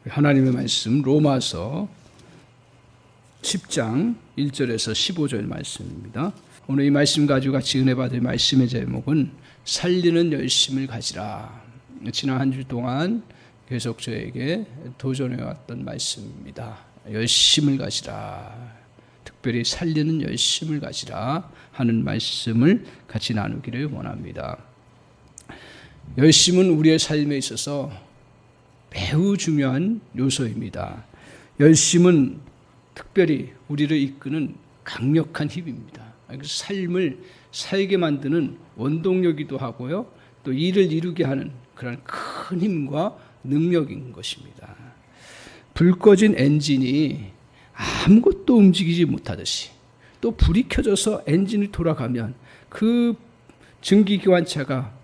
하나님의 말씀 로마서 10장 1절에서 15절 말씀입니다. 오늘 이 말씀 가지고 같이 은혜 받을 말씀의 제목은 살리는 열심을 가지라. 지난 한 주 동안 계속 저에게 도전해왔던 말씀입니다. 열심을 가지라. 특별히 살리는 열심을 가지라 하는 말씀을 같이 나누기를 원합니다. 열심은 우리의 삶에 있어서 매우 중요한 요소입니다. 열심은 특별히 우리를 이끄는 강력한 힘입니다. 삶을 살게 만드는 원동력이기도 하고요, 또 일을 이루게 하는 그런 큰 힘과 능력인 것입니다. 불 꺼진 엔진이 아무것도 움직이지 못하듯이, 또 불이 켜져서 엔진이 돌아가면 그 증기기관차가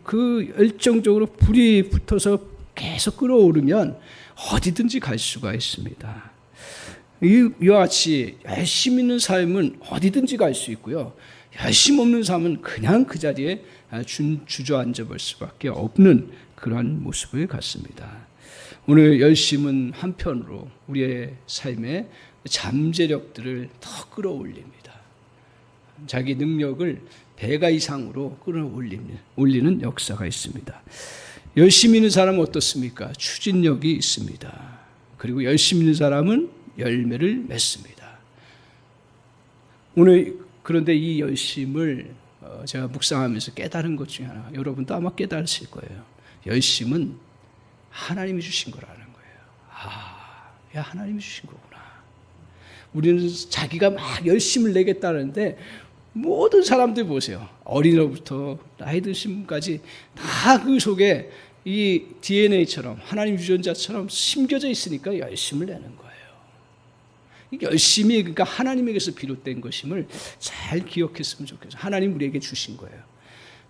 그 열정적으로 불이 붙어서 계속 끌어오르면 어디든지 갈 수가 있습니다. 이와 같이 열심 있는 삶은 어디든지 갈 수 있고요, 열심 없는 삶은 그냥 그 자리에 주저앉아 볼 수밖에 없는 그러한 모습을 갖습니다. 오늘 열심은 한편으로 우리의 삶의 잠재력들을 더 끌어올립니다. 자기 능력을 배가 이상으로 끌어올리는 역사가 있습니다. 열심히 있는 사람은 어떻습니까? 추진력이 있습니다. 그리고 열심히 있는 사람은 열매를 맺습니다. 오늘 그런데 이 열심을 제가 묵상하면서 깨달은 것 중에 하나, 여러분도 아마 깨달으실 거예요. 열심은 하나님이 주신 거라는 거예요. 하나님이 주신 거구나. 우리는 자기가 막 열심을 내겠다는데, 모든 사람들 보세요. 어린이부터 나이 드신 분까지 다 그 속에 이 DNA처럼 하나님 유전자처럼 심겨져 있으니까 열심을 내는 거예요. 열심이 그러니까 하나님에게서 비롯된 것임을 잘 기억했으면 좋겠어요. 하나님 우리에게 주신 거예요.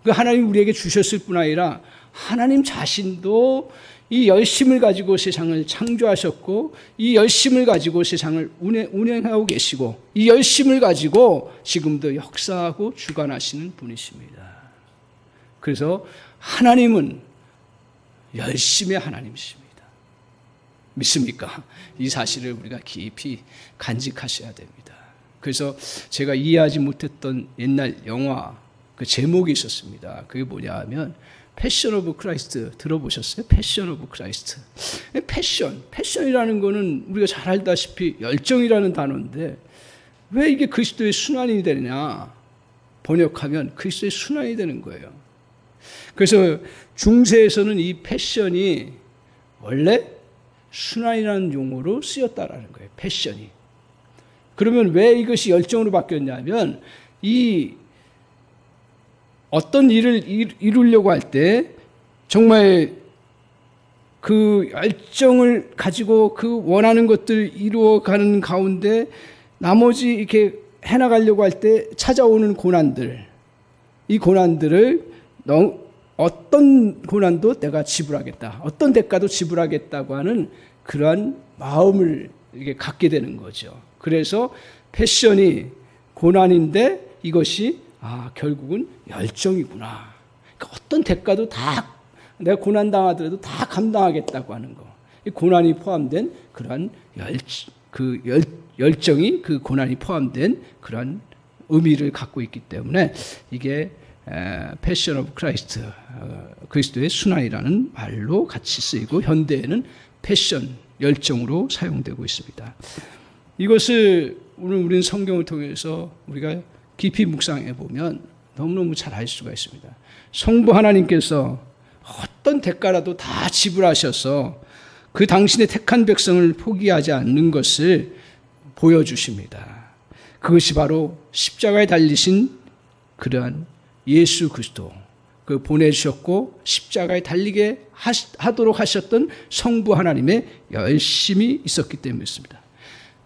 그 하나님 우리에게 주셨을 뿐 아니라 하나님 자신도 이 열심을 가지고 세상을 창조하셨고, 이 열심을 가지고 세상을 운행하고 계시고, 이 열심을 가지고 지금도 역사하고 주관하시는 분이십니다. 그래서 하나님은 열심의 하나님이십니다. 믿습니까? 이 사실을 우리가 깊이 간직하셔야 됩니다. 그래서 제가 이해하지 못했던 옛날 영화 그 제목이 있었습니다. 그게 뭐냐 하면 패션 오브 크라이스트 들어보셨어요? 패션 오브 크라이스트. 패션이라는 거는 우리가 잘 알다시피 열정이라는 단어인데, 왜 이게 그리스도의 순환이 되느냐? 번역하면 그리스도의 순환이 되는 거예요. 그래서 중세에서는 이 패션이 원래 순환이라는 용어로 쓰였다라는 거예요. 패션이. 그러면 왜 이것이 열정으로 바뀌었냐면, 이 어떤 일을 이루려고 할 때 정말 그 열정을 가지고 그 원하는 것들을 이루어가는 가운데 나머지 이렇게 해나가려고 할 때 찾아오는 고난들, 이 고난들을 어떤 고난도 내가 지불하겠다, 어떤 대가도 지불하겠다고 하는 그러한 마음을 이렇게 갖게 되는 거죠. 그래서 패션이 고난인데 이것이 결국은 열정이구나. 그러니까 어떤 대가도 다 내가 고난당하더라도 다 감당하겠다고 하는 거. 이 고난이 포함된 그러한 열정이 그 고난이 포함된 그러한 의미를 갖고 있기 때문에 이게 패션 오브 크라이스트, 그리스도의 순환이라는 말로 같이 쓰이고, 현대에는 패션, 열정으로 사용되고 있습니다. 이것을 오늘 우리는 성경을 통해서 우리가 깊이 묵상해 보면 너무너무 잘 알 수가 있습니다. 성부 하나님께서 어떤 대가라도 다 지불하셔서 그 당신의 택한 백성을 포기하지 않는 것을 보여주십니다. 그것이 바로 십자가에 달리신 그러한 예수 그리스도, 그 보내주셨고 십자가에 달리게 하도록 하셨던 성부 하나님의 열심이 있었기 때문이었습니다.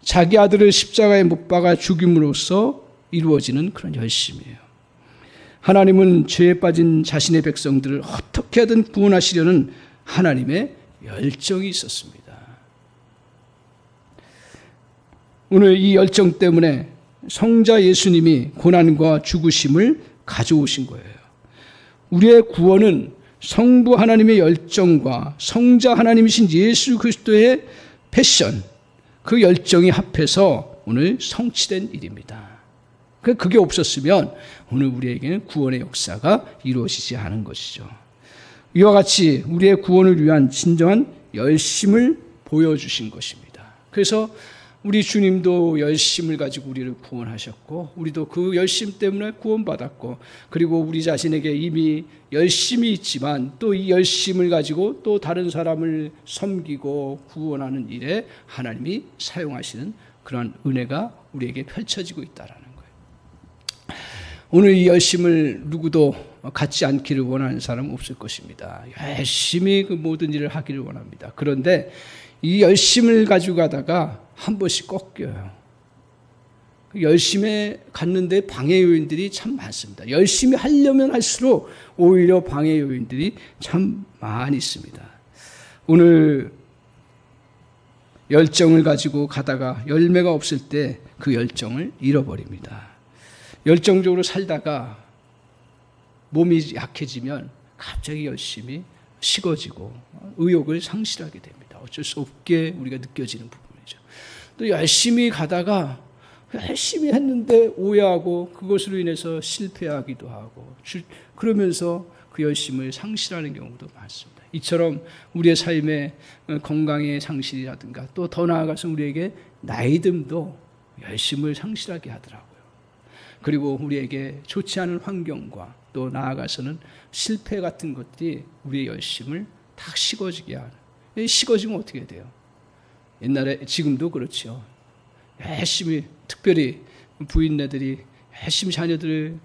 자기 아들을 십자가에 못 박아 죽임으로써 이루어지는 그런 열심이에요. 하나님은 죄에 빠진 자신의 백성들을 어떻게 하든 구원하시려는 하나님의 열정이 있었습니다. 오늘 이 열정 때문에 성자 예수님이 고난과 죽으심을 가져오신 거예요. 우리의 구원은 성부 하나님의 열정과 성자 하나님이신 예수 그리스도의 패션, 그 열정이 합해서 오늘 성취된 일입니다. 그게 없었으면 오늘 우리에게는 구원의 역사가 이루어지지 않은 것이죠. 이와 같이 우리의 구원을 위한 진정한 열심을 보여주신 것입니다. 그래서 우리 주님도 열심을 가지고 우리를 구원하셨고, 우리도 그 열심 때문에 구원받았고, 그리고 우리 자신에게 이미 열심이 있지만 또 이 열심을 가지고 또 다른 사람을 섬기고 구원하는 일에 하나님이 사용하시는 그러한 은혜가 우리에게 펼쳐지고 있다라는 거예요. 오늘 이 열심을 누구도 갖지 않기를 원하는 사람은 없을 것입니다. 열심히 그 모든 일을 하기를 원합니다. 그런데 이 열심을 가지고 가다가 한 번씩 꺾여요. 열심에 갔는데 방해 요인들이 참 많습니다. 열심히 하려면 할수록 오히려 방해 요인들이 참 많이 있습니다. 오늘 열정을 가지고 가다가 열매가 없을 때 그 열정을 잃어버립니다. 열정적으로 살다가 몸이 약해지면 갑자기 열심히 식어지고 의욕을 상실하게 됩니다. 어쩔 수 없게 우리가 느껴지는 부분이죠. 또 열심히 가다가 열심히 했는데 오해하고 그것으로 인해서 실패하기도 하고, 그러면서 그 열심을 상실하는 경우도 많습니다. 이처럼 우리의 삶의 건강의 상실이라든가 또 더 나아가서 우리에게 나이듦도 열심을 상실하게 하더라고요. 그리고 우리에게 좋지 않은 환경과 또 나아가서는 실패 같은 것들이 우리의 열심을 다 식어지게 하는. 식어지면 어떻게 돼요? 옛날에, 지금도 그렇죠. 열심히, 특별히 부인네들이 열심히 자녀들을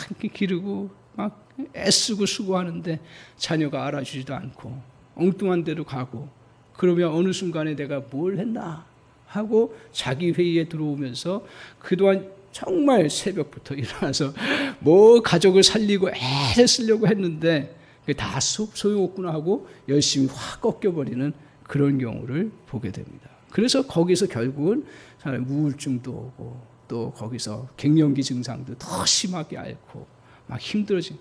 그렇게 기르고 막 애쓰고 수고하는데 자녀가 알아주지도 않고 엉뚱한 데로 가고, 그러면 어느 순간에 내가 뭘 했나 하고 자기 회의에 들어오면서 그동안 정말 새벽부터 일어나서 뭐 가족을 살리고 애를 쓰려고 했는데 그게 다 소용없구나 하고 열심히 확 꺾여버리는 그런 경우를 보게 됩니다. 그래서 거기서 결국은 우울증도 오고 또 거기서 갱년기 증상도 더 심하게 앓고 막 힘들어진,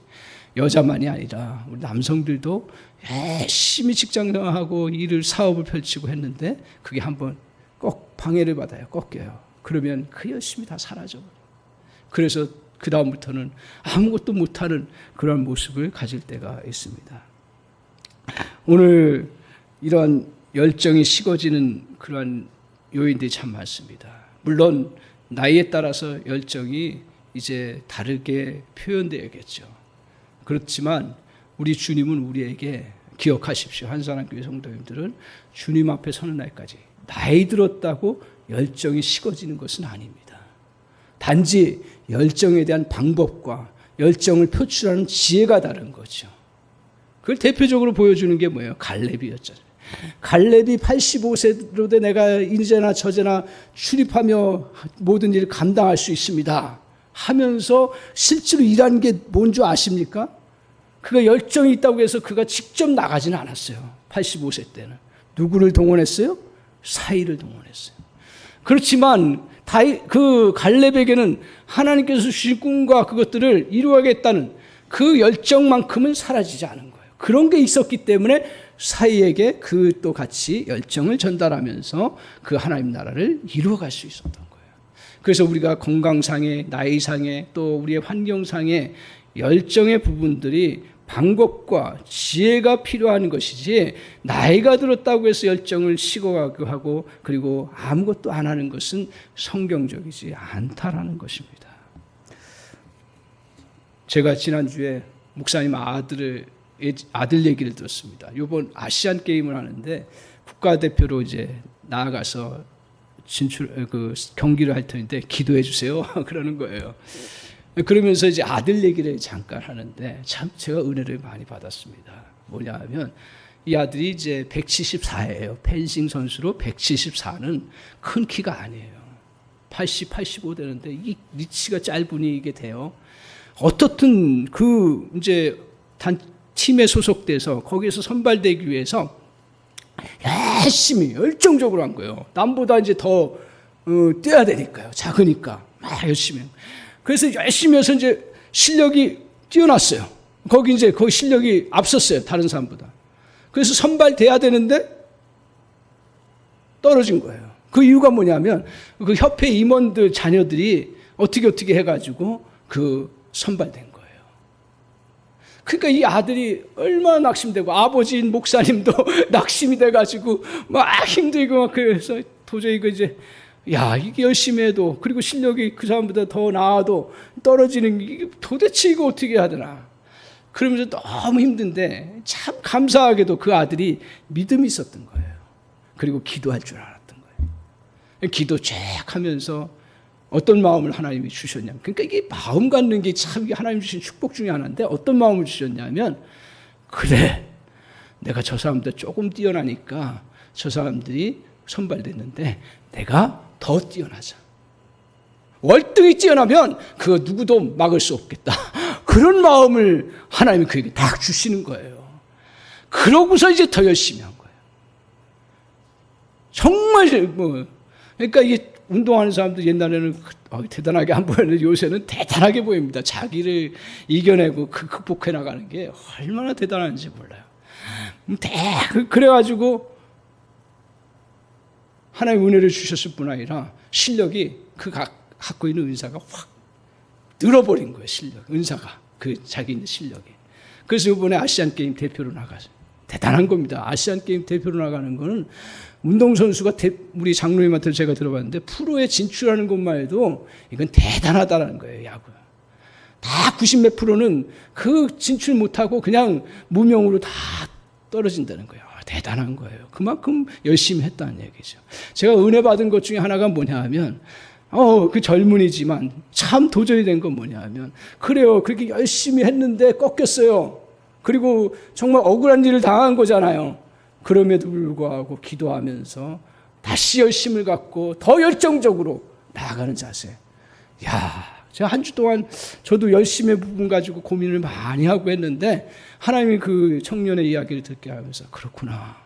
여자만이 아니라 우리 남성들도 열심히 직장생활하고 일을 사업을 펼치고 했는데 그게 한번 꼭 방해를 받아요. 꺾여요. 그러면 그 열심이 다 사라져버려요. 그래서 그 다음부터는 아무것도 못하는 그런 모습을 가질 때가 있습니다. 오늘 이러한 열정이 식어지는 그러한 요인들이 참 많습니다. 물론 나이에 따라서 열정이 이제 다르게 표현되어야겠죠. 그렇지만 우리 주님은 우리에게 기억하십시오. 한사람교회 성도님들은 주님 앞에 서는 날까지 나이 들었다고 열정이 식어지는 것은 아닙니다. 단지 열정에 대한 방법과 열정을 표출하는 지혜가 다른 거죠. 그걸 대표적으로 보여주는 게 뭐예요? 갈렙이었잖아요. 갈렙이 85세로 돼 내가 이제나 저제나 출입하며 모든 일을 감당할 수 있습니다 하면서 실제로 일한 게 뭔 줄 아십니까? 그가 열정이 있다고 해서 그가 직접 나가지는 않았어요. 85세 때는. 누구를 동원했어요? 사이를 동원했어요. 그렇지만 그 갈렙에게는 하나님께서 주신 꿈과 그것들을 이루어야겠다는 그 열정만큼은 사라지지 않은 거예요. 그런 게 있었기 때문에 사이에게 그 또 같이 열정을 전달하면서 그 하나님 나라를 이루어갈 수 있었던 거예요. 그래서 우리가 건강상의, 나이상의, 또 우리의 환경상의 열정의 부분들이 방법과 지혜가 필요한 것이지, 나이가 들었다고 해서 열정을 식어가고 하고 그리고 아무것도 안 하는 것은 성경적이지 않다라는 것입니다. 제가 지난주에 목사님 아들 얘기를 들었습니다. 이번 아시안 게임을 하는데 국가대표로 이제 나아가서 경기를 할 터인데 기도해 주세요 그러는 거예요. 그러면서 이제 아들 얘기를 잠깐 하는데 참 제가 은혜를 많이 받았습니다. 뭐냐 하면 이 아들이 이제 174예요. 펜싱 선수로 174는 큰 키가 아니에요. 80, 85 되는데 이 리치가 짧으니 이게 돼요. 어떻든 그 이제 팀에 소속돼서 거기에서 선발되기 위해서 열심히 열정적으로 한 거예요. 남보다 이제 더 뛰어야 되니까요. 작으니까 막 열심히. 그래서 열심히 해서 이제 실력이 뛰어났어요. 거기 이제 거기 실력이 앞섰어요. 다른 사람보다. 그래서 선발돼야 되는데 떨어진 거예요. 그 이유가 뭐냐면 그 협회 임원들 자녀들이 어떻게 해가지고 그 선발된 거예요. 그러니까 이 아들이 얼마나 낙심되고 아버지인 목사님도 낙심이 돼가지고 막 힘들고 막 그래서 도저히 그 이제 야 이게 열심히 해도 그리고 실력이 그 사람보다 더 나아도 떨어지는 이게 도대체 이거 어떻게 해야 되나 그러면서 너무 힘든데 참 감사하게도 그 아들이 믿음이 있었던 거예요. 그리고 기도할 줄 알았던 거예요. 기도 쫙 하면서 어떤 마음을 하나님이 주셨냐면 그러니까 이게 마음 갖는 게 참 하나님 주신 축복 중에 하나인데 어떤 마음을 주셨냐면 그래 내가 저 사람들 조금 뛰어나니까 저 사람들이 선발됐는데 내가 더 뛰어나자. 월등히 뛰어나면 그거 누구도 막을 수 없겠다. 그런 마음을 하나님이 그에게 딱 주시는 거예요. 그러고서 이제 더 열심히 한 거예요. 정말 뭐 그러니까 이게 운동하는 사람들 옛날에는 대단하게 안 보였는데 요새는 대단하게 보입니다. 자기를 이겨내고 극복해 나가는 게 얼마나 대단한지 몰라요. 그래가지고 하나님의 은혜를 주셨을 뿐 아니라 실력이 그 갖고 있는 은사가 확 늘어버린 거예요. 실력, 은사가 그 자기 있는 실력이. 그래서 이번에 아시안 게임 대표로 나가서 대단한 겁니다. 아시안 게임 대표로 나가는 거는 운동선수가 우리 장로님한테 제가 들어봤는데 프로에 진출하는 것만 해도 이건 대단하다는 거예요. 야구. 다 90몇 프로는 그 진출 못하고 그냥 무명으로 다 떨어진다는 거예요. 대단한 거예요. 그만큼 열심히 했다는 얘기죠. 제가 은혜 받은 것 중에 하나가 뭐냐 하면 그 젊은이지만 참 도전이 된 건 뭐냐 하면 그래요. 그렇게 열심히 했는데 꺾였어요. 그리고 정말 억울한 일을 당한 거잖아요. 그럼에도 불구하고 기도하면서 다시 열심을 갖고 더 열정적으로 나아가는 자세. 야, 제가 한 주 동안 저도 열심의 부분 가지고 고민을 많이 하고 했는데 하나님이 그 청년의 이야기를 듣게 하면서 그렇구나.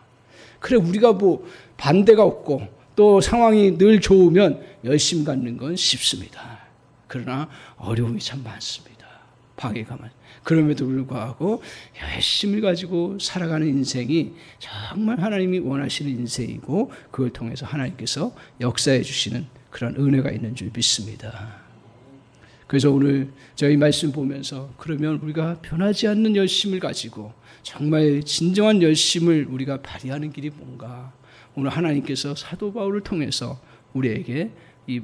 그래 우리가 뭐 반대가 없고 또 상황이 늘 좋으면 열심 갖는 건 쉽습니다. 그러나 어려움이 참 많습니다. 방해가 많습니다. 그럼에도 불구하고 열심을 가지고 살아가는 인생이 정말 하나님이 원하시는 인생이고 그걸 통해서 하나님께서 역사해 주시는 그런 은혜가 있는 줄 믿습니다. 그래서 오늘 저희 말씀 보면서 그러면 우리가 변하지 않는 열심을 가지고 정말 진정한 열심을 우리가 발휘하는 길이 뭔가 오늘 하나님께서 사도 바울을 통해서 우리에게 이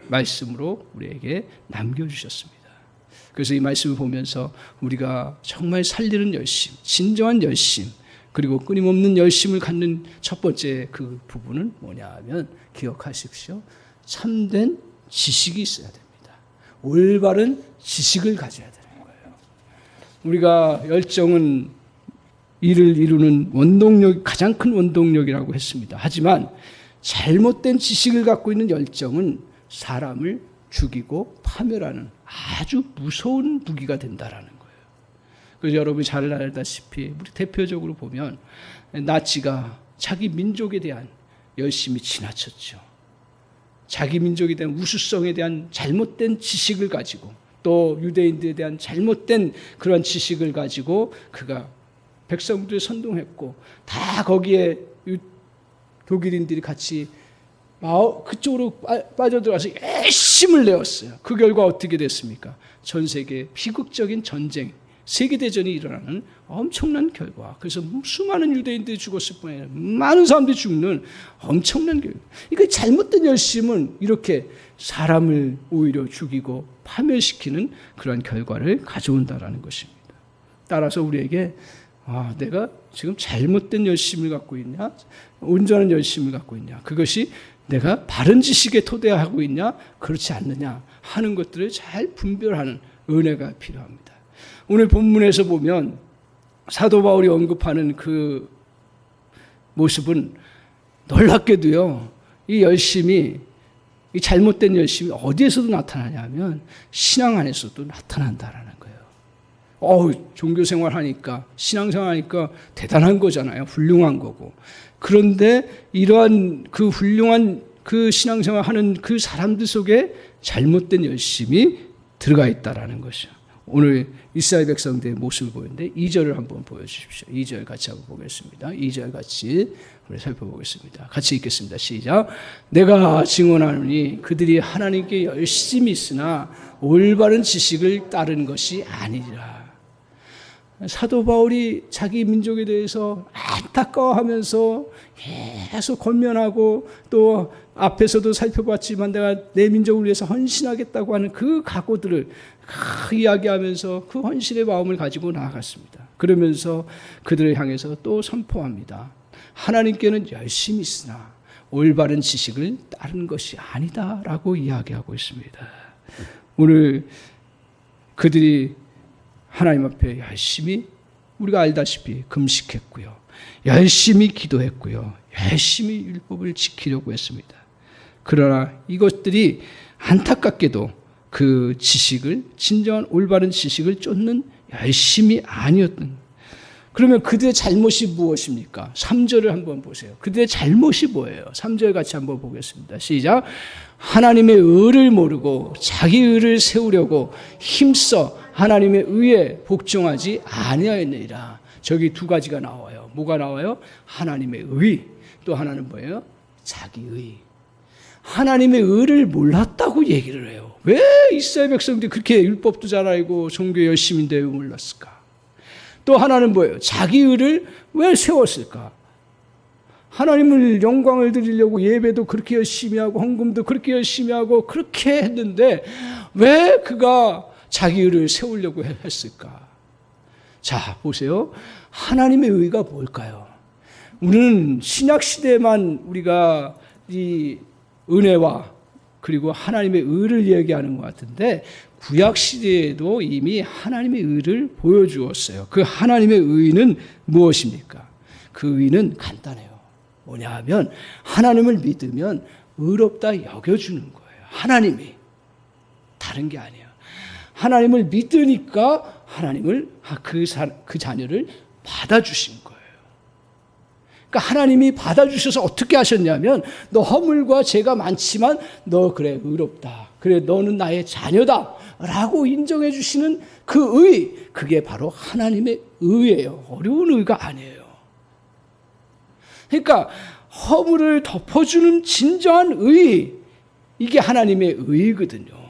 말씀으로 우리에게 남겨주셨습니다. 그래서 이 말씀을 보면서 우리가 정말 살리는 열심, 진정한 열심, 그리고 끊임없는 열심을 갖는 첫 번째 그 부분은 뭐냐 하면 기억하십시오. 참된 지식이 있어야 됩니다. 올바른 지식을 가져야 되는 거예요. 우리가 열정은 일을 이루는 원동력, 가장 큰 원동력이라고 했습니다. 하지만 잘못된 지식을 갖고 있는 열정은 사람을 죽이고 파멸하는 아주 무서운 무기가 된다라는 거예요. 그래서 여러분이 잘 알다시피 우리 대표적으로 보면 나치가 자기 민족에 대한 열심히 지나쳤죠. 자기 민족에 대한 우수성에 대한 잘못된 지식을 가지고 또 유대인들에 대한 잘못된 그런 지식을 가지고 그가 백성들을 선동했고 다 거기에 독일인들이 같이 그쪽으로 빠져들어가서 열심을 내었어요. 그 결과 어떻게 됐습니까? 전 세계 비극적인 전쟁, 세계대전이 일어나는 엄청난 결과. 그래서 수많은 유대인들이 죽었을 뿐 아니라 많은 사람들이 죽는 엄청난 결과. 그러니까 잘못된 열심은 이렇게 사람을 오히려 죽이고 파멸시키는 그런 결과를 가져온다라는 것입니다. 따라서 우리에게 내가 지금 잘못된 열심을 갖고 있냐? 온전한 열심을 갖고 있냐? 그것이 내가 바른 지식에 토대하고 있냐? 그렇지 않느냐? 하는 것들을 잘 분별하는 은혜가 필요합니다. 오늘 본문에서 보면 사도 바울이 언급하는 그 모습은 놀랍게도요. 이 열심이 이 잘못된 열심이 어디에서도 나타나냐면 신앙 안에서도 나타난다라는 거예요. 종교생활 하니까 신앙생활 하니까 대단한 거잖아요. 훌륭한 거고. 그런데 이러한 그 훌륭한 그 신앙생활 하는 그 사람들 속에 잘못된 열심이 들어가 있다라는 것이죠. 오늘 이스라엘 백성들의 모습을 보였는데 2절을 한번 보여주십시오. 2절 같이 한번 보겠습니다. 2절 같이 우리 살펴보겠습니다. 같이 읽겠습니다. 시작. 내가 증언하노니 그들이 하나님께 열심히 있으나 올바른 지식을 따른 것이 아니라. 사도 바울이 자기 민족에 대해서 안타까워하면서 계속 권면하고 또 앞에서도 살펴봤지만 내가 내 민족을 위해서 헌신하겠다고 하는 그 각오들을 이야기하면서 그 헌신의 마음을 가지고 나아갔습니다. 그러면서 그들을 향해서 또 선포합니다. 하나님께는 열심히 있으나 올바른 지식을 따른 것이 아니다라고 이야기하고 있습니다. 오늘 그들이 하나님 앞에 열심히 우리가 알다시피 금식했고요. 열심히 기도했고요. 열심히 율법을 지키려고 했습니다. 그러나 이것들이 안타깝게도 그 지식을 진정한 올바른 지식을 쫓는 열심이 아니었던. 그러면 그들의 잘못이 무엇입니까? 3절을 한번 보세요. 그들의 잘못이 뭐예요? 3절 같이 한번 보겠습니다. 시작. 하나님의 의를 모르고 자기 의를 세우려고 힘써 하나님의 의에 복종하지 아니하였느니라. 저기 두 가지가 나와요. 뭐가 나와요? 하나님의 의, 또 하나는 뭐예요? 자기 의. 하나님의 의를 몰랐다고 얘기를 해요. 왜 이스라엘 백성들이 그렇게 율법도 잘 알고 종교 열심인데 왜 몰랐을까? 또 하나는 뭐예요? 자기 의를 왜 세웠을까? 하나님을 영광을 드리려고 예배도 그렇게 열심히 하고 헌금도 그렇게 열심히 하고 그렇게 했는데 왜 그가 자기 의를 세우려고 했을까? 자, 보세요. 하나님의 의가 뭘까요? 우리는 신약시대에만 우리가 이 은혜와 그리고 하나님의 의를 얘기하는 것 같은데 구약시대에도 이미 하나님의 의를 보여주었어요. 그 하나님의 의는 무엇입니까? 그 의는 간단해요. 뭐냐 하면 하나님을 믿으면 의롭다 여겨주는 거예요. 하나님이. 다른 게 아니에요. 하나님을 믿으니까 하나님을 그 자녀를 받아주신 거예요. 그러니까 하나님이 받아주셔서 어떻게 하셨냐면 너 허물과 죄가 많지만 너 그래 의롭다. 그래 너는 나의 자녀다. 라고 인정해 주시는 그 의, 그게 바로 하나님의 의예요. 어려운 의가 아니에요. 그러니까 허물을 덮어주는 진정한 의, 이게 하나님의 의거든요.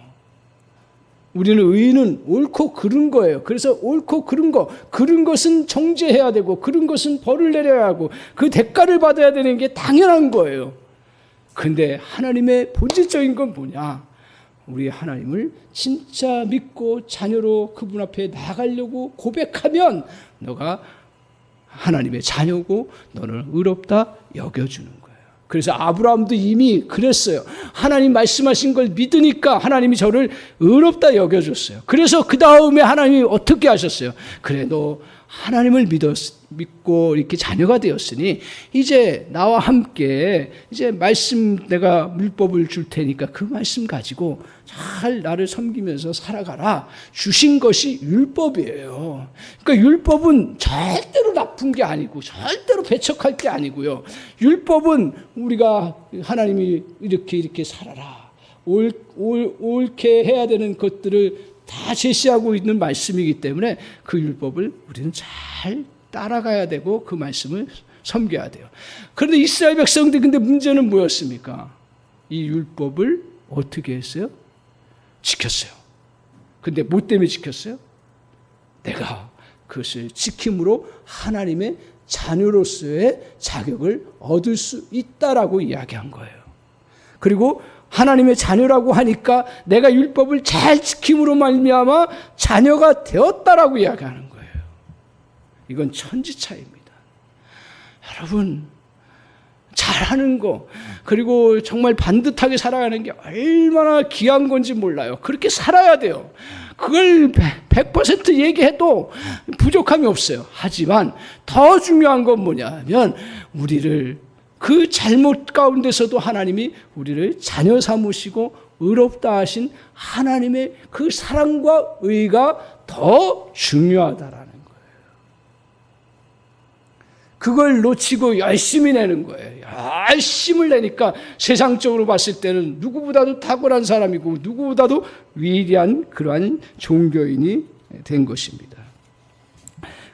우리는 의는 옳고 그른 거예요. 그래서 옳고 그른 거, 그른 것은 정죄해야 되고 그른 것은 벌을 내려야 하고 그 대가를 받아야 되는 게 당연한 거예요. 그런데 하나님의 본질적인 건 뭐냐? 우리 하나님을 진짜 믿고 자녀로 그분 앞에 나가려고 고백하면 너가 하나님의 자녀고 너를 의롭다 여겨주는 거예요. 그래서 아브라함도 이미 그랬어요. 하나님 말씀하신 걸 믿으니까 하나님이 저를 의롭다 여겨줬어요. 그래서 그 다음에 하나님이 어떻게 하셨어요? 그래 너 하나님을 믿고 이렇게 자녀가 되었으니 이제 나와 함께 이제 말씀 내가 율법을 줄 테니까 그 말씀 가지고 잘 나를 섬기면서 살아가라. 주신 것이 율법이에요. 그러니까 율법은 절대로 나쁜 게 아니고 절대로 배척할 게 아니고요. 율법은 우리가 하나님이 이렇게 살아라. 옳게 해야 되는 것들을 다 제시하고 있는 말씀이기 때문에 그 율법을 우리는 잘 따라가야 되고 그 말씀을 섬겨야 돼요. 그런데 이스라엘 백성들 근데 문제는 뭐였습니까? 이 율법을 어떻게 했어요? 지켰어요. 근데 뭐 때문에 지켰어요? 내가 그것을 지킴으로 하나님의 자녀로서의 자격을 얻을 수 있다라고 이야기한 거예요. 그리고 하나님의 자녀라고 하니까 내가 율법을 잘 지킴으로 말미암아 자녀가 되었다라고 이야기하는 거예요. 이건 천지차이입니다. 여러분 잘하는 거 그리고 정말 반듯하게 살아가는 게 얼마나 귀한 건지 몰라요. 그렇게 살아야 돼요. 그걸 100% 얘기해도 부족함이 없어요. 하지만 더 중요한 건 뭐냐면 우리를 그 잘못 가운데서도 하나님이 우리를 자녀 삼으시고 의롭다 하신 하나님의 그 사랑과 의가 더 중요하다라는 거예요. 그걸 놓치고 열심히 내는 거예요. 열심을 내니까 세상적으로 봤을 때는 누구보다도 탁월한 사람이고 누구보다도 위대한 그러한 종교인이 된 것입니다.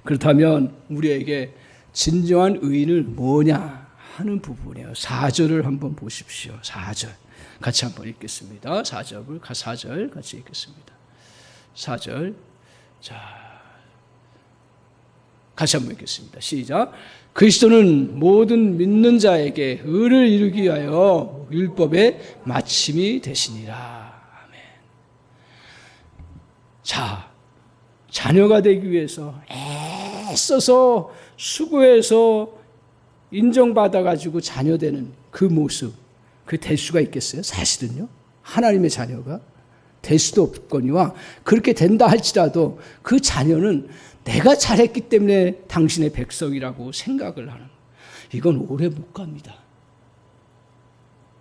그렇다면 우리에게 진정한 의인은 뭐냐 하는 부분이에요. 4절을 한번 보십시오. 4절 같이 한번 읽겠습니다. 4절 같이 읽겠습니다. 4절 자 같이 한번 읽겠습니다. 시작. 그리스도는 모든 믿는 자에게 의를 이루기 위하여 율법의 마침이 되시니라. 아멘. 자, 자녀가 되기 위해서 애써서 수고해서 인정받아가지고 자녀되는 그 모습, 그 될 수가 있겠어요? 사실은요. 하나님의 자녀가 될 수도 없거니와 그렇게 된다 할지라도 그 자녀는 내가 잘했기 때문에 당신의 백성이라고 생각을 하는, 이건 오래 못 갑니다.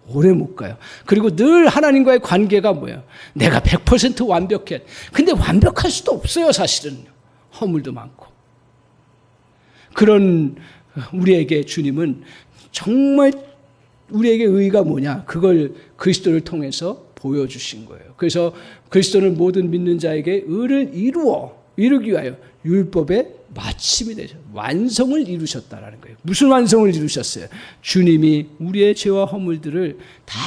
오래 못 가요. 그리고 늘 하나님과의 관계가 뭐예요? 내가 100% 완벽해. 근데 완벽할 수도 없어요, 사실은. 허물도 많고. 그런 우리에게 주님은 정말 우리에게 의의가 뭐냐? 그걸 그리스도를 통해서 보여주신 거예요. 그래서 그리스도는 모든 믿는 자에게 의를 이루기 위하여 율법의 마침이 되셔. 완성을 이루셨다라는 거예요. 무슨 완성을 이루셨어요? 주님이 우리의 죄와 허물들을 다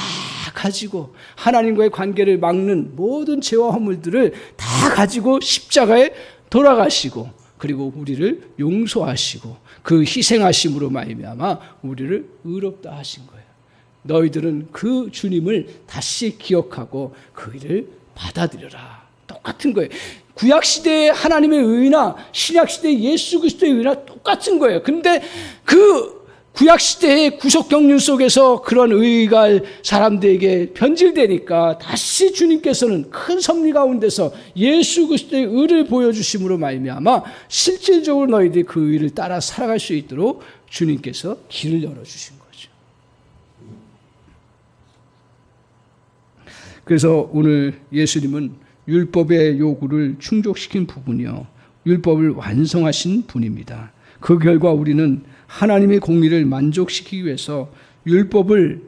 가지고 하나님과의 관계를 막는 모든 죄와 허물들을 다 가지고 십자가에 돌아가시고 그리고 우리를 용서하시고 그 희생하심으로 말미암아 우리를 의롭다 하신 거예요. 너희들은 그 주님을 다시 기억하고 그 일을 받아들여라. 똑같은 거예요. 구약시대의 하나님의 의나 신약시대의 예수 그리스도의 의나 똑같은 거예요. 근데 그 구약시대의 구속경륜 속에서 그런 의가 사람들에게 변질되니까 다시 주님께서는 큰 섭리 가운데서 예수 그리스도의 의를 보여주심으로 말미암아 실질적으로 너희들이 그 의를 따라 살아갈 수 있도록 주님께서 길을 열어주신 거죠. 그래서 오늘 예수님은 율법의 요구를 충족시킨 부분이요, 율법을 완성하신 분입니다. 그 결과 우리는 하나님의 공의를 만족시키기 위해서 율법을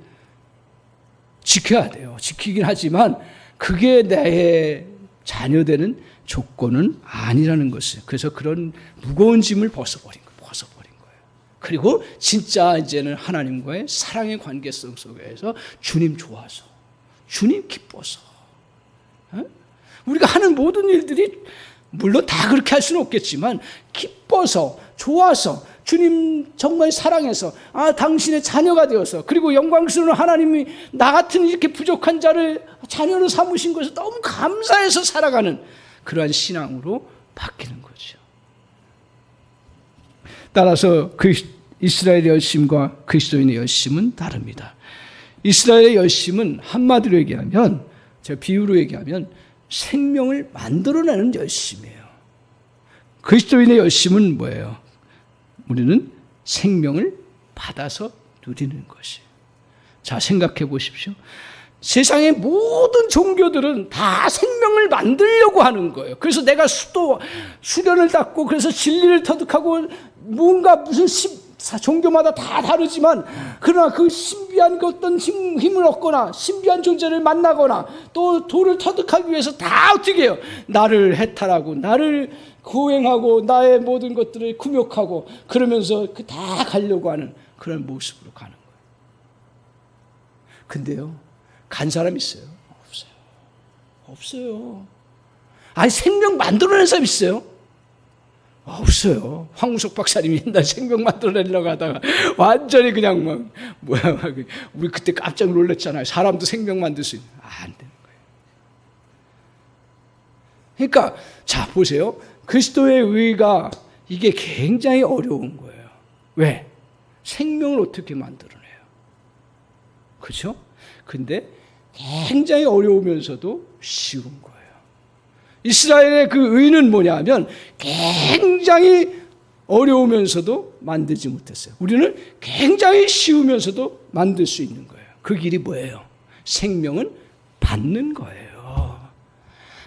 지켜야 돼요. 지키긴 하지만 그게 내 자녀되는 조건은 아니라는 것을. 그래서 그런 무거운 짐을 벗어버린 거예요. 그리고 진짜 이제는 하나님과의 사랑의 관계성 속에서 주님 좋아서, 주님 기뻐서, 우리가 하는 모든 일들이 물론 다 그렇게 할 수는 없겠지만 기뻐서, 좋아서, 주님 정말 사랑해서, 당신의 자녀가 되어서, 그리고 영광스러운 하나님이 나 같은 이렇게 부족한 자를 자녀로 삼으신 것을 너무 감사해서 살아가는 그러한 신앙으로 바뀌는 거죠. 따라서 그 이스라엘의 열심과 그리스도인의 열심은 다릅니다. 이스라엘의 열심은 한마디로 얘기하면, 제가 비유로 얘기하면 생명을 만들어내는 열심이에요. 그리스도인의 열심은 뭐예요? 우리는 생명을 받아서 누리는 것이에요. 자, 생각해 보십시오. 세상의 모든 종교들은 다 생명을 만들려고 하는 거예요. 그래서 내가 수련을 닦고 그래서 진리를 터득하고 뭔가 무슨 종교마다 다 다르지만 그러나 그 신비한 어떤 힘을 얻거나 신비한 존재를 만나거나 또 도를 터득하기 위해서 다 어떻게 해요? 나를 해탈하고 나를 고행하고 나의 모든 것들을 kum욕하고 그러면서 다 가려고 하는 그런 모습으로 가는 거예요. 근데요, 간 사람 있어요? 없어요. 아니, 생명 만들어낸 사람 있어요? 없어요. 황우석 박사님이 옛날 생명 만들어내려고 하다가 완전히 그냥 우리 그때 깜짝 놀랐잖아요. 사람도 생명 만들 수 있는. 안 되는 거예요. 그러니까 자, 보세요. 그리스도의 의가 이게 굉장히 어려운 거예요. 왜? 생명을 어떻게 만들어내요? 그렇죠? 근데 굉장히 어려우면서도 쉬운 거예요. 이스라엘의 그 의는 뭐냐면 굉장히 어려우면서도 만들지 못했어요. 우리는 굉장히 쉬우면서도 만들 수 있는 거예요. 그 길이 뭐예요? 생명은 받는 거예요.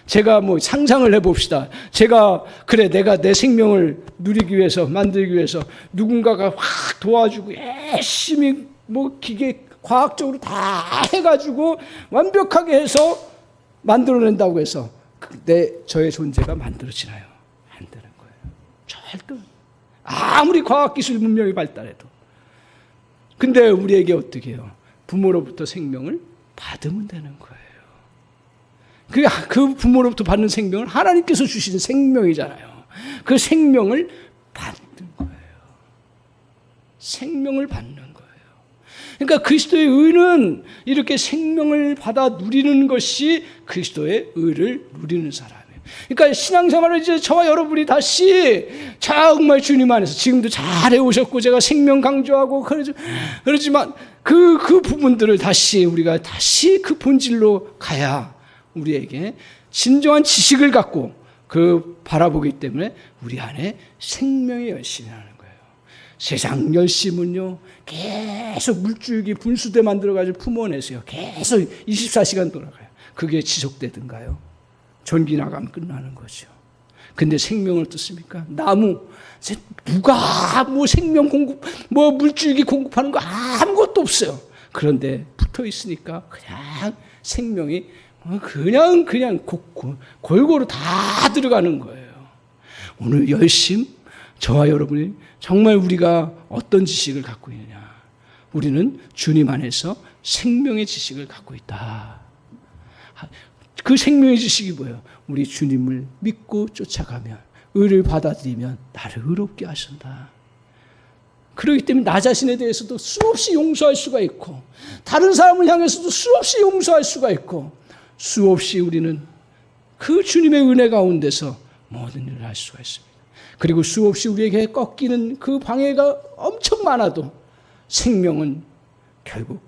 제가 상상을 해봅시다. 내가 내 생명을 누리기 위해서, 만들기 위해서 누군가가 확 도와주고 열심히 기계 과학적으로 다 해가지고 완벽하게 해서 만들어낸다고 해서 저의 존재가 만들어지나요? 안 되는 거예요. 절대. 아무리 과학기술 문명이 발달해도. 근데 우리에게 어떻게 해요? 부모로부터 생명을 받으면 되는 거예요. 그 부모로부터 받는 생명은 하나님께서 주신 생명이잖아요. 그 생명을 받는 거예요. 생명을 받는 거예요. 그러니까 그리스도의 의는 이렇게 생명을 받아 누리는 것이 그리스도의 의를 누리는 사람이에요. 그러니까 신앙생활을 이제 저와 여러분이 다시 정말 주님 안에서 지금도 잘 해오셨고 제가 생명 강조하고 그러지만 그 부분들을 다시 우리가 다시 그 본질로 가야 우리에게 진정한 지식을 갖고 그 바라보기 때문에 우리 안에 생명의 열심이 나는 거예요. 세상 열심은요 계속 물줄기 분수대 만들어가지고 품어내세요. 계속 24시간 돌아가요. 그게 지속되든가요? 전기 나가면 끝나는 거죠. 근데 생명을 뜯습니까? 나무 누가 뭐 생명 공급 뭐 물줄기 공급하는 거 아무것도 없어요. 그런데 붙어 있으니까 그냥 생명이 그냥 골고루 다 들어가는 거예요. 오늘 열심 저와 여러분이 정말 우리가 어떤 지식을 갖고 있느냐? 우리는 주님 안에서 생명의 지식을 갖고 있다. 그 생명의 지식이 뭐예요? 우리 주님을 믿고 쫓아가면 의를 받아들이면 나를 의롭게 하신다. 그렇기 때문에 나 자신에 대해서도 수없이 용서할 수가 있고 다른 사람을 향해서도 수없이 용서할 수가 있고 수없이 우리는 그 주님의 은혜 가운데서 모든 일을 할 수가 있습니다. 그리고 수없이 우리에게 꺾이는 그 방해가 엄청 많아도 생명은 결국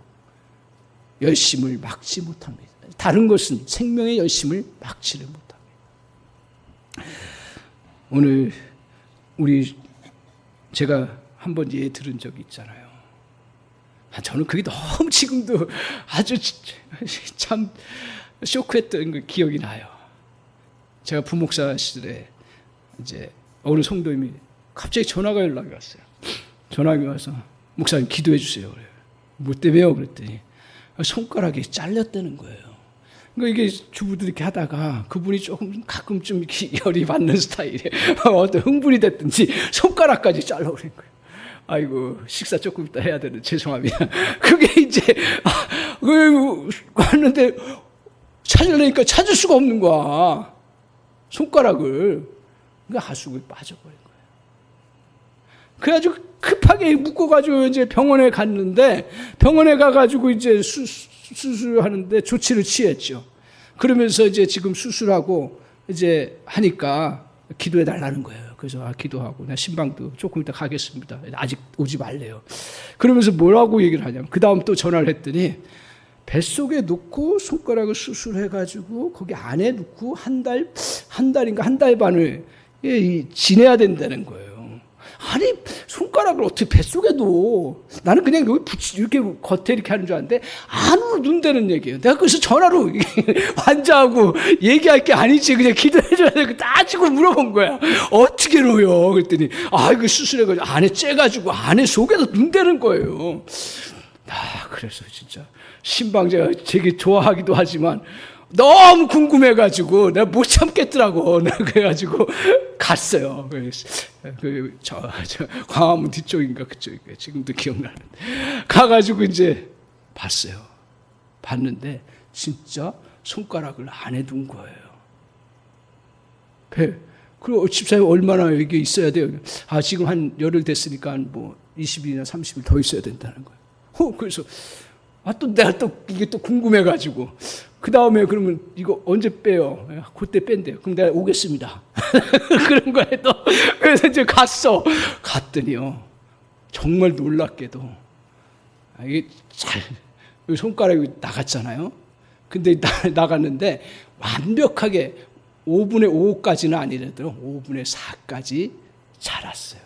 열심을 막지 못합니다. 다른 것은 생명의 열심을 막지를 못합니다. 오늘 제가 한번 예 들은 적이 있잖아요. 저는 그게 너무 지금도 아주 참 쇼크했던 기억이 나요. 제가 부목사 시절에 이제 어느 성도님이 갑자기 전화가 연락이 왔어요. 전화가 와서 목사님 기도해 주세요. 그래요. 뭐 때문에요? 그랬더니 손가락이 잘렸다는 거예요. 그러니까 이게 주부들이 이렇게 하다가 그분이 조금 가끔쯤 열이 받는 스타일이에요. 어떤 흥분이 됐든지 손가락까지 잘라버린 거예요. 아이고 식사 조금 이따 해야 되는 죄송합니다. 그게 이제 왔는데 찾으려니까 찾을 수가 없는 거야. 손가락을. 그러니까 하수구에 빠져버린 거예요. 그래가지고 급하게 묶어가지고 이제 병원에 갔는데 병원에 가가지고 이제 수술하는데 조치를 취했죠. 그러면서 이제 지금 수술하고 이제 하니까 기도해 달라는 거예요. 그래서 기도하고 나 신방도 조금 이따 가겠습니다. 아직 오지 말래요. 그러면서 뭐라고 얘기를 하냐면 그 다음 또 전화를 했더니 뱃속에 놓고 손가락을 수술해가지고 거기 안에 넣고 한 달 반을 지내야 된다는 거예요. 아니 손가락을 어떻게 뱃속에 넣어? 나는 그냥 여기 이렇게 겉에 이렇게 하는 줄 알았는데 안으로 넣는다는 얘기예요. 내가 그래서 전화로 환자하고 얘기할 게 아니지 그냥 기도해줘야 되고 따지고 물어본 거야. 어떻게 넣어요? 그랬더니 이거 수술해가지고 안에 째가지고 안에 속에다 넣는다는 거예요. 그래서 진짜 신방제가 되게 좋아하기도 하지만 너무 궁금해가지고 내가 못 참겠더라고. 그래가지고 갔어요. 저 광화문 뒤쪽인가 그쪽인가 지금도 기억나는데 가가지고 이제 봤어요. 봤는데 진짜 손가락을 안에 둔 거예요. 그리고 집사님 얼마나 여기 있어야 돼요? 지금 한 열흘 됐으니까 뭐 20일이나 30일 더 있어야 된다는 거예요. 그래서 내가 이게 또 궁금해가지고 그 다음에 그러면 이거 언제 빼요? 그때 뺀대요. 그럼 내가 오겠습니다. 그런 거에 또 그래서 이제 갔더니요 정말 놀랍게도 이게 손가락이 나갔잖아요. 근데 나갔는데 완벽하게 5분의 5까지는 아니래도 5분의 4까지 자랐어요.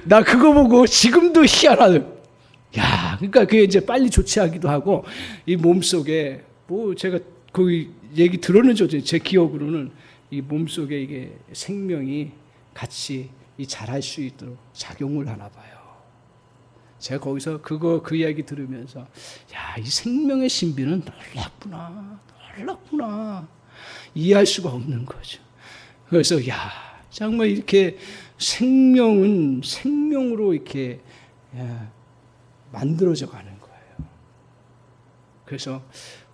나 그거 보고 지금도 희한하다. 그러니까 그게 이제 빨리 조치하기도 하고 이 몸속에 뭐 제가 그 얘기 들었는지 제 기억으로는 이 몸속에 이게 생명이 같이 자랄 수 있도록 작용을 하나 봐요. 제가 거기서 그 이야기 들으면서 이 생명의 신비는 놀랍구나. 몰랐구나. 이해할 수가 없는 거죠. 그래서 정말 이렇게 생명은 생명으로 이렇게 만들어져 가는 거예요. 그래서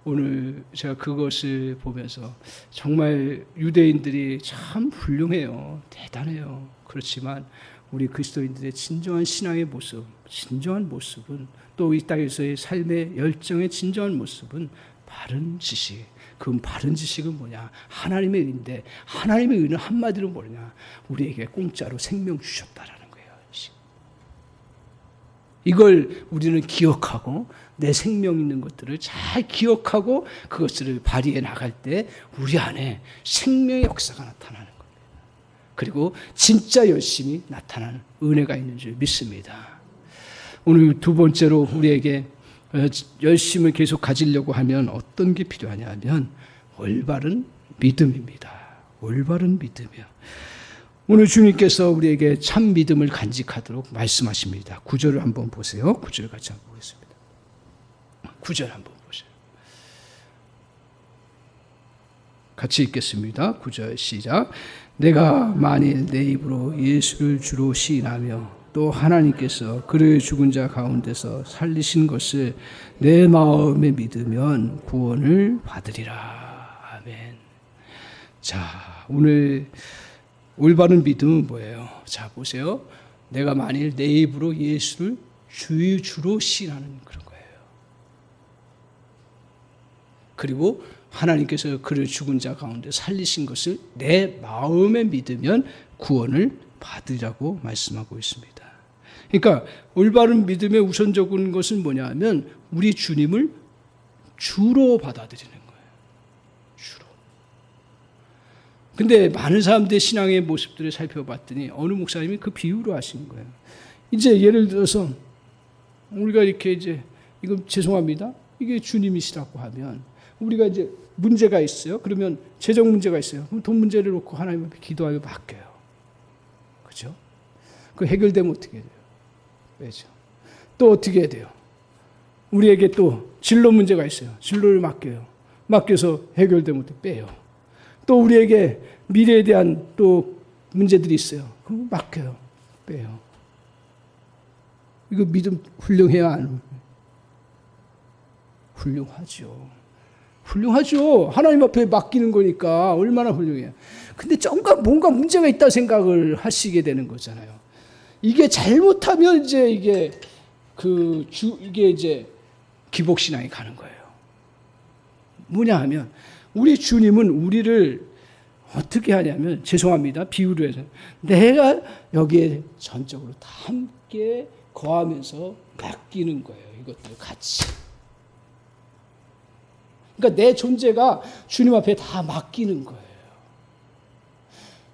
오늘 제가 그것을 보면서 정말 유대인들이 참 훌륭해요. 대단해요. 그렇지만 우리 그리스도인들의 진정한 신앙의 모습, 진정한 모습은 또 이 땅에서의 삶의 열정의 진정한 모습은 바른 지식. 그 바른 지식은 뭐냐? 하나님의 의인데 하나님의 의는 한마디로 뭐냐? 우리에게 공짜로 생명 주셨다라는 거예요. 이걸 우리는 기억하고 내 생명 있는 것들을 잘 기억하고 그것을 발휘해 나갈 때 우리 안에 생명의 역사가 나타나는 겁니다. 그리고 진짜 열심히 나타나는 은혜가 있는 줄 믿습니다. 오늘 두 번째로 우리에게 열심을 계속 가지려고 하면 어떤 게 필요하냐 하면 올바른 믿음입니다. 올바른 믿음이요. 오늘 주님께서 우리에게 참 믿음을 간직하도록 말씀하십니다. 9절을 한번 보세요. 9절 같이 한번 보겠습니다. 9절 한번 보세요. 같이 읽겠습니다. 9절 시작. 내가 만일 내 입으로 예수를 주로 시인하며 또 하나님께서 그를 죽은 자 가운데서 살리신 것을 내 마음에 믿으면 구원을 받으리라. 아멘. 자, 오늘 올바른 믿음은 뭐예요? 자, 보세요. 내가 만일 내 입으로 예수를 주로 시인하는 그런 거예요. 그리고 하나님께서 그를 죽은 자 가운데 살리신 것을 내 마음에 믿으면 구원을 받으라고 말씀하고 있습니다. 그러니까 올바른 믿음의 우선적인 것은 뭐냐 하면 우리 주님을 주로 받아들이는 거예요. 주로. 근데 많은 사람들의 신앙의 모습들을 살펴봤더니 어느 목사님이 그 비유로 하신 거예요. 이제 예를 들어서 우리가 이렇게 이제 이거 죄송합니다. 이게 주님이시라고 하면 우리가 이제 문제가 있어요. 그러면 재정 문제가 있어요. 그럼 돈 문제를 놓고 하나님 앞에 기도하며 맡겨요. 그렇죠? 그 해결되면 어떻게 돼요? 왜죠? 또 어떻게 해야 돼요? 우리에게 또 진로 문제가 있어요. 진로를 맡겨요. 맡겨서 해결되면 또 빼요. 또 우리에게 미래에 대한 또 문제들이 있어요. 그럼 맡겨요. 빼요. 이거 믿음 훌륭해야 안 훌륭해요? 훌륭하죠. 훌륭하죠. 하나님 앞에 맡기는 거니까 얼마나 훌륭해요. 근데 뭔가 문제가 있다 생각을 하시게 되는 거잖아요. 이게 잘못하면 이제 이게 이제 기복신앙이 가는 거예요. 뭐냐 하면 우리 주님은 우리를 어떻게 하냐면 죄송합니다. 비유로 해서 내가 여기에 전적으로 다 함께 거하면서 맡기는 거예요. 이것들 같이. 그러니까 내 존재가 주님 앞에 다 맡기는 거예요.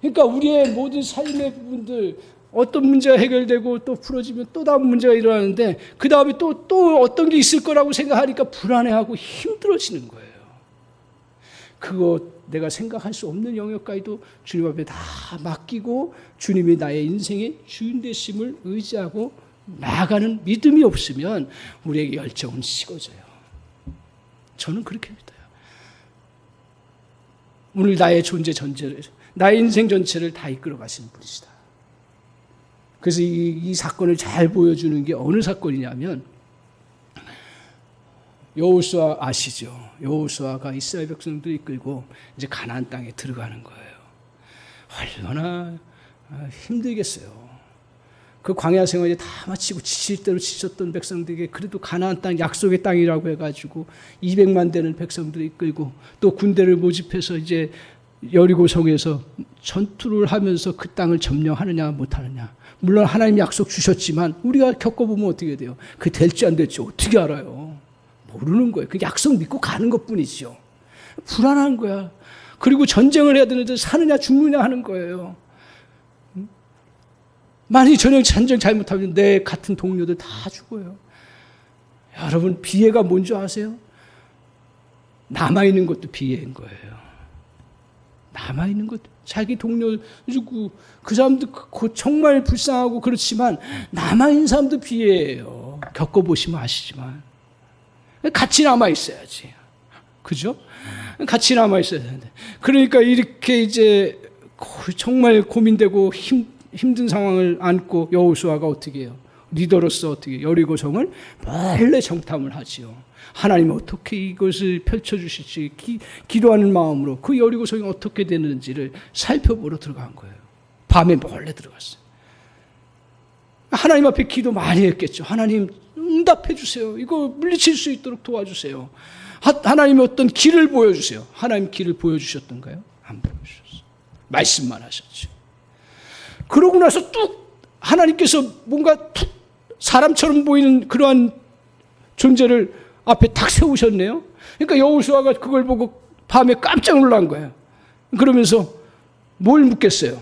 그러니까 우리의 모든 삶의 부분들 어떤 문제가 해결되고 또 풀어지면 또 다음 문제가 일어나는데 그 다음에 또 어떤 게 있을 거라고 생각하니까 불안해하고 힘들어지는 거예요. 그거 내가 생각할 수 없는 영역까지도 주님 앞에 다 맡기고 주님이 나의 인생의 주인 되심을 의지하고 나아가는 믿음이 없으면 우리에게 열정은 식어져요. 저는 그렇게 믿어요. 오늘 나의 존재 전체를, 나의 인생 전체를 다 이끌어 가시는 분이시다. 그래서 이 사건을 잘 보여주는 게 어느 사건이냐면 여호수아 아시죠? 여호수아가 이스라엘 백성들을 이끌고 이제 가나안 땅에 들어가는 거예요. 얼마나 힘들겠어요. 그 광야 생활이 다 마치고 지칠 대로 지쳤던 백성들에게 그래도 가나안 땅 약속의 땅이라고 해가지고 200만 되는 백성들을 이끌고 또 군대를 모집해서 이제 여리고성에서 전투를 하면서 그 땅을 점령하느냐 못하느냐. 물론 하나님 약속 주셨지만 우리가 겪어보면 어떻게 돼요? 그 될지 안 될지 어떻게 알아요? 모르는 거예요. 그 약속 믿고 가는 것뿐이죠. 불안한 거야. 그리고 전쟁을 해야 되는데 사느냐 죽느냐 하는 거예요. 만약 전쟁 잘못하면 내 같은 동료들 다 죽어요. 여러분 비애가 뭔지 아세요? 남아있는 것도 비애인 거예요. 남아있는 것, 자기 동료 죽고 그 사람도 정말 불쌍하고 그렇지만 남아있는 사람도 비애예요. 겪어보시면 아시지만 같이 남아있어야지. 그죠? 같이 남아 있어야 되는데. 그러니까 이렇게 이제 정말 고민되고 힘든 상황을 안고 여호수아가 어떻게 해요? 리더로서 어떻게 여리고성을 몰래 정탐을 하지요. 하나님 어떻게 이것을 펼쳐주실지 기도하는 마음으로 그 여리고성이 어떻게 되는지를 살펴보러 들어간 거예요. 밤에 몰래 들어갔어요. 하나님 앞에 기도 많이 했겠죠. 하나님 응답해 주세요. 이거 물리칠 수 있도록 도와주세요. 하나님이 어떤 길을 보여주세요. 하나님 길을 보여주셨던가요? 안 보여주셨어요. 말씀만 하셨죠. 그러고 나서 뚝 하나님께서 뭔가 툭 사람처럼 보이는 그러한 존재를 앞에 탁 세우셨네요. 그러니까 여호수아가 그걸 보고 밤에 깜짝 놀란 거예요. 그러면서 뭘 묻겠어요?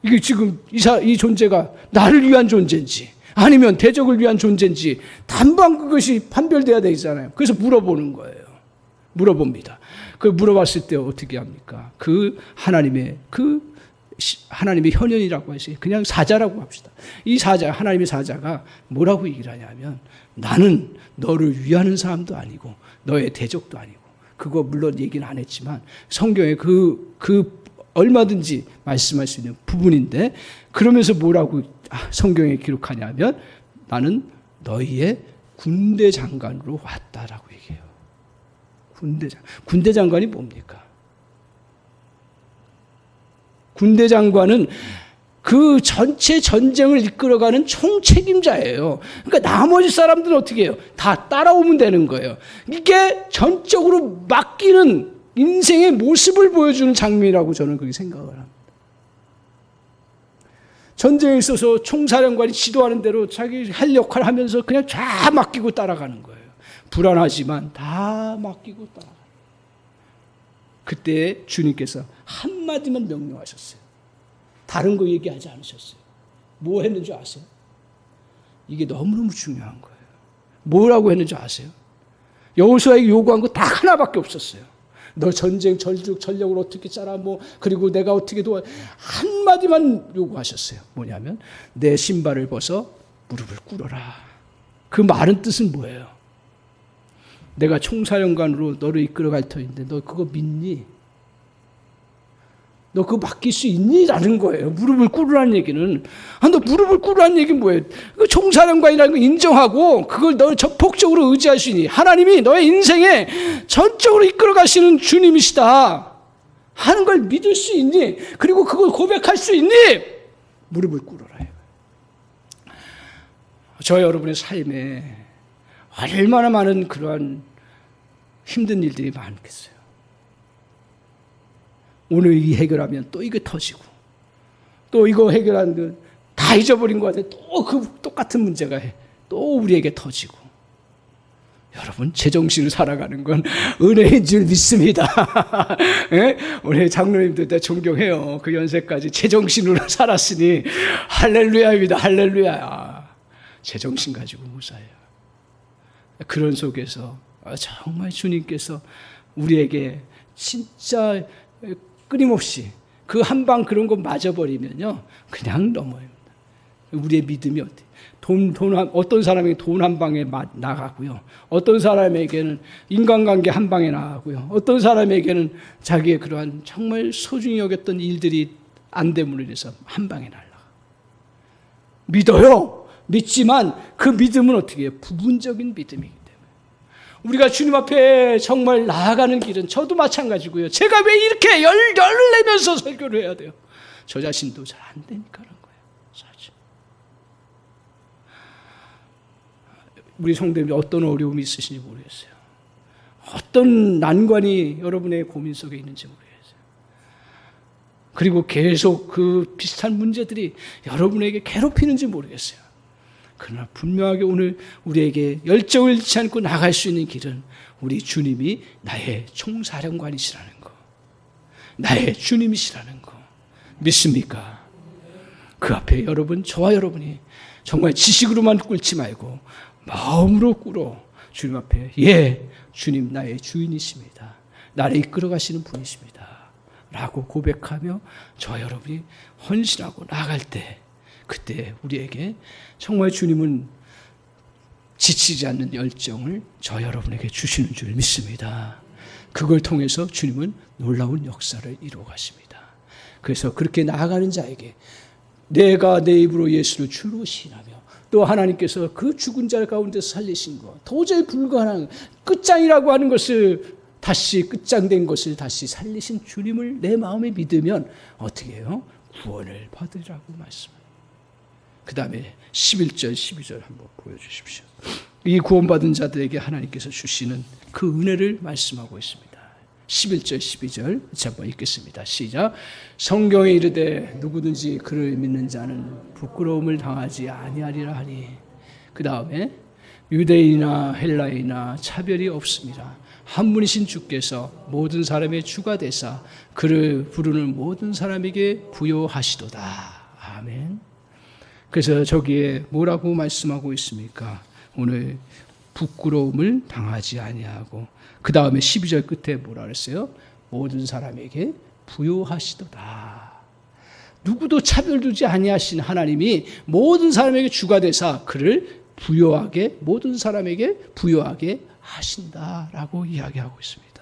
이게 지금 이 존재가 나를 위한 존재인지 아니면 대적을 위한 존재인지 단방 그것이 판별돼야 되잖아요. 그래서 물어보는 거예요. 물어봅니다. 그 물어봤을 때 어떻게 합니까? 그 하나님의 현현이라고 하시죠. 그냥 사자라고 합시다. 이 사자, 하나님의 사자가 뭐라고 얘기를 하냐면 나는 너를 위하는 사람도 아니고 너의 대적도 아니고 그거 물론 얘기는 안 했지만 성경에 그 얼마든지 말씀할 수 있는 부분인데 그러면서 뭐라고 성경에 기록하냐면 나는 너희의 군대 장관으로 왔다라고 얘기해요. 군대 장관이 뭡니까? 군대 장관은 그 전체 전쟁을 이끌어가는 총책임자예요. 그러니까 나머지 사람들은 어떻게 해요? 다 따라오면 되는 거예요. 이게 전적으로 맡기는 인생의 모습을 보여주는 장면이라고 저는 그렇게 생각을 합니다. 전쟁에 있어서 총사령관이 지도하는 대로 자기 할 역할을 하면서 그냥 다 맡기고 따라가는 거예요. 불안하지만 다 맡기고 따라가는 거예요. 그때 주님께서 한마디만 명령하셨어요. 다른 거 얘기하지 않으셨어요. 뭐 했는지 아세요? 이게 너무너무 중요한 거예요. 뭐라고 했는지 아세요? 여호수아에게 요구한 거 딱 하나밖에 없었어요. 너 전쟁 전력을 어떻게 짜라 그리고 내가 어떻게 도와 한마디만 요구하셨어요. 뭐냐면 내 신발을 벗어 무릎을 꿇어라. 그 말은 뜻은 뭐예요? 내가 총사령관으로 너를 이끌어갈 터인데 너 그거 믿니? 너 그거 맡길 수 있니? 라는 거예요. 무릎을 꿇으라는 얘기는. 너 무릎을 꿇으라는 얘기는 뭐예요? 그 총사령관이라는 거 인정하고 그걸 너 적극적으로 의지할 수 있니? 하나님이 너의 인생에 전적으로 이끌어 가시는 주님이시다 하는 걸 믿을 수 있니? 그리고 그걸 고백할 수 있니? 무릎을 꿇어라. 저 여러분의 삶에 얼마나 많은 그러한 힘든 일들이 많겠어요. 오늘 이 해결하면 또 이게 터지고 또 이거 해결하는 다 잊어버린 것 같아. 또 그 똑같은 문제가 또 우리에게 터지고. 여러분 제정신을 살아가는 건 은혜인 줄 믿습니다. 예? 우리 장로님들 다 존경해요. 그 연세까지 제정신으로 살았으니 할렐루야입니다. 할렐루야. 제정신 가지고 무사해요. 그런 속에서 정말 주님께서 우리에게 진짜 끊임없이 그 한 방 그런 거 맞아버리면요 그냥 넘어요. 우리의 믿음이 어떤 사람에게 돈 한 방에 나가고요, 어떤 사람에게는 인간관계 한 방에 나가고요, 어떤 사람에게는 자기의 그러한 정말 소중히 여겼던 일들이 안 됨으로 인해서 한 방에 날아가. 믿어요. 믿지만 그 믿음은 어떻게 해요? 부분적인 믿음이기 때문에. 우리가 주님 앞에 정말 나아가는 길은 저도 마찬가지고요. 제가 왜 이렇게 열을 내면서 설교를 해야 돼요? 저 자신도 잘 안 되니까 그런 거예요. 사실. 우리 성도님들 어떤 어려움이 있으신지 모르겠어요. 어떤 난관이 여러분의 고민 속에 있는지 모르겠어요. 그리고 계속 그 비슷한 문제들이 여러분에게 괴롭히는지 모르겠어요. 그러나 분명하게 오늘 우리에게 열정을 잃지 않고 나갈 수 있는 길은 우리 주님이 나의 총사령관이시라는 거, 나의 주님이시라는 거 믿습니까? 그 앞에 저와 여러분이 정말 지식으로만 꿇지 말고 마음으로 꿇어 주님 앞에 주님 나의 주인이십니다. 나를 이끌어 가시는 분이십니다. 라고 고백하며 저와 여러분이 헌신하고 나아갈 때 그때 우리에게 정말 주님은 지치지 않는 열정을 저 여러분에게 주시는 줄 믿습니다. 그걸 통해서 주님은 놀라운 역사를 이루어 가십니다. 그래서 그렇게 나아가는 자에게 내가 내 입으로 예수를 주로 시인하며 또 하나님께서 그 죽은 자 가운데서 살리신 것, 도저히 불가능한 끝장이라고 하는 것을 다시 끝장된 것을 다시 살리신 주님을 내 마음에 믿으면 어떻게 해요? 구원을 받으라고 말씀합니다. 그 다음에 11절 12절 한번 보여주십시오. 이 구원받은 자들에게 하나님께서 주시는 그 은혜를 말씀하고 있습니다. 11절 12절 같이 한번 읽겠습니다. 시작. 성경에 이르되 누구든지 그를 믿는 자는 부끄러움을 당하지 아니하리라 하니 그 다음에 유대인이나 헬라인이나 차별이 없습니다. 한 분이신 주께서 모든 사람의 주가 되사 그를 부르는 모든 사람에게 부요하시도다. 아멘. 그래서 저기에 뭐라고 말씀하고 있습니까? 오늘 부끄러움을 당하지 아니하고 그 다음에 12절 끝에 뭐라 그랬어요? 모든 사람에게 부요하시도다. 누구도 차별두지 아니하신 하나님이 모든 사람에게 주가 되사 그를 부요하게 모든 사람에게 부요하게 하신다라고 이야기하고 있습니다.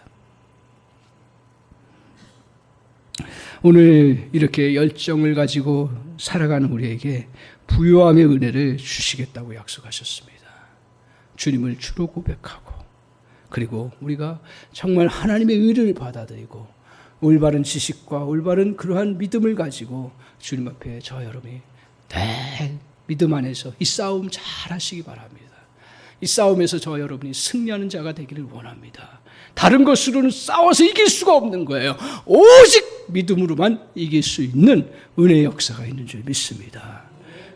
오늘 이렇게 열정을 가지고 살아가는 우리에게 부요함의 은혜를 주시겠다고 약속하셨습니다. 주님을 주로 고백하고 그리고 우리가 정말 하나님의 의를 받아들이고 올바른 지식과 올바른 그러한 믿음을 가지고 주님 앞에 저 여러분이 늘 믿음 안에서 이 싸움 잘 하시기 바랍니다. 이 싸움에서 저 여러분이 승리하는 자가 되기를 원합니다. 다른 것으로는 싸워서 이길 수가 없는 거예요. 오직 믿음으로만 이길 수 있는 은혜의 역사가 있는 줄 믿습니다.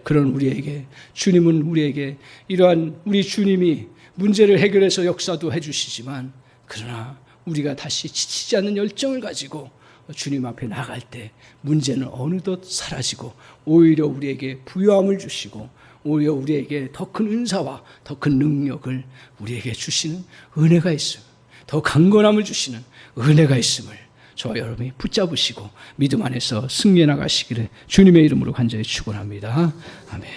그런 우리에게 주님은 우리에게 이러한 우리 주님이 문제를 해결해서 역사도 해주시지만 그러나 우리가 다시 지치지 않는 열정을 가지고 주님 앞에 나갈 때 문제는 어느덧 사라지고 오히려 우리에게 부요함을 주시고 오히려 우리에게 더 큰 은사와 더 큰 능력을 우리에게 주시는 은혜가 있어요. 더 강건함을 주시는 은혜가 있음을 저와 여러분이 붙잡으시고 믿음 안에서 승리해 나가시기를 주님의 이름으로 간절히 축원합니다. 아멘.